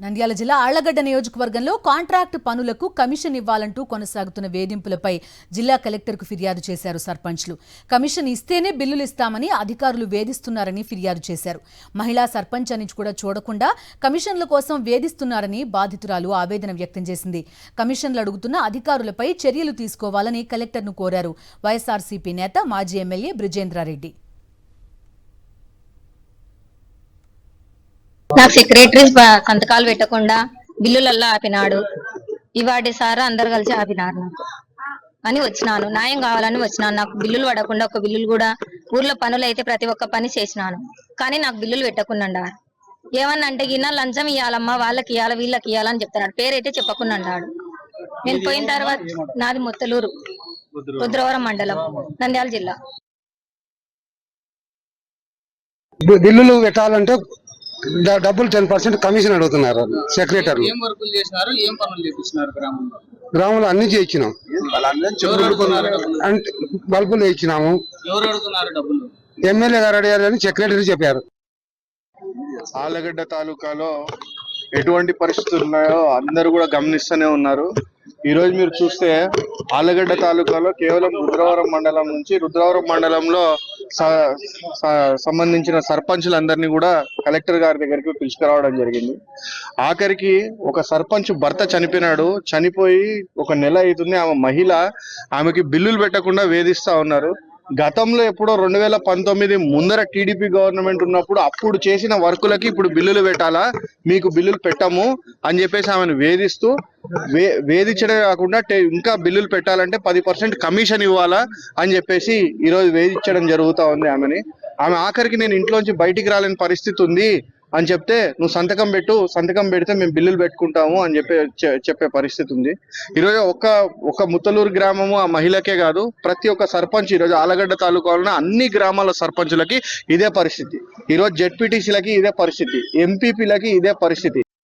నంద్యాల జిల్లా ఆళ్లగడ్డ నియోజకవర్గంలో కాంట్రాక్ట్ పనులకు కమిషన్ ఇవ్వాలంటూ కొనసాగుతున్న వేధింపులపై జిల్లా కలెక్టర్కు ఫిర్యాదు చేశారు సర్పంచ్లు. కమిషన్ ఇస్తేనే బిల్లులు ఇస్తామని అధికారులు వేధిస్తున్నారని ఫిర్యాదు చేశారు. మహిళా సర్పంచ్ అని కూడా చూడకుండా కమిషన్ల కోసం వేధిస్తున్నారని బాధితురాలు ఆవేదన వ్యక్తం చేసింది. కమిషన్లు అడుగుతున్న అధికారులపై చర్యలు తీసుకోవాలని కలెక్టర్ను కోరారు వైఎస్ఆర్సీపీ నేత మాజీ ఎమ్మెల్యే బ్రిజేంద్రారెడ్డి. నాకు సెక్రటరీ సంతకాలు పెట్టకుండా బిల్లులల్లా ఆపినాడు. ఇవాడి సార్ అందరు కలిసి ఆపినారు నాకు అని వచ్చినాను. న్యాయం కావాలని వచ్చినాను. నాకు బిల్లులు పడకుండా ఒక బిల్లులు కూడా ఊర్లో పనులు అయితే ప్రతి ఒక్క పని చేసినాను, కానీ నాకు బిల్లులు పెట్టకుండా ఏమన్నా అంటే గిన్న లంచం ఇవ్వాలమ్మా, వాళ్ళకి ఇవ్వాలి వీళ్ళకి ఇవ్వాలని చెప్తున్నాడు. పేరైతే చెప్పకుండాడు. నేను పోయిన తర్వాత నాది మొత్తలూరు, రుద్రవరం మండలం, నంద్యాల జిల్లా. బిల్లులు పెట్టాలంటే డబ్బులు 10% కమిషన్ అడుగుతున్నారు సెక్రటరీ. గ్రామంలో అన్ని చేయించినాం, అంటే బల్బులు ఇచ్చినాము. ఎమ్మెల్యే గారు అడిగారని సెక్రటరీ చెప్పారు. ఆళ్లగడ్డ తాలూకాలో ఎటువంటి పరిస్థితులు ఉన్నాయో అందరూ కూడా గమనిస్తూనే ఉన్నారు. ఈ రోజు మీరు చూస్తే ఆళ్లగడ్డ తాలూకాలో కేవలం రుద్రవరం మండలంలో సంబంధించిన సర్పంచులందరినీ కూడా కలెక్టర్ గారి దగ్గరికి పిలుచుకురావడం జరిగింది. ఆఖరికి ఒక సర్పంచ్ భర్త చనిపోయినాడు. చనిపోయి ఒక నెల అవుతుంది. ఆమె మహిళ, ఆమెకి బిల్లులు పెట్టకుండా వేధిస్తా ఉన్నారు. గతంలో ఎప్పుడో 2019 ముందర టీడీపీ గవర్నమెంట్ ఉన్నప్పుడు అప్పుడు చేసిన వర్కులకి ఇప్పుడు బిల్లులు పెట్టాలా, మీకు బిల్లులు పెట్టము అని చెప్పేసి ఆమెను వేధిస్తూ వేధించడమే కాకుండా ఇంకా బిల్లులు పెట్టాలంటే 10% కమిషన్ ఇవ్వాలా అని చెప్పేసి ఈరోజు వేధించడం జరుగుతూ ఉంది ఆమెని. ఆమె ఆఖరికి నేను ఇంట్లోంచి బయటికి రాలేని పరిస్థితి ఉంది అని చెప్తే, నువ్వు సంతకం పెడితే మేము బిల్లులు పెట్టుకుంటాము అని చెప్పే పరిస్థితి ఉంది. ఈరోజు ఒక ముత్తలూరు గ్రామము ఆ మహిళకే కాదు, ప్రతి ఒక్క సర్పంచ్ ఈరోజు ఆళ్లగడ్డ తాలూకాలో అన్ని గ్రామాల సర్పంచులకి ఇదే పరిస్థితి. ఈరోజు జెడ్పీటీసీలకి ఇదే పరిస్థితి, ఎంపీపీలకి ఇదే పరిస్థితి.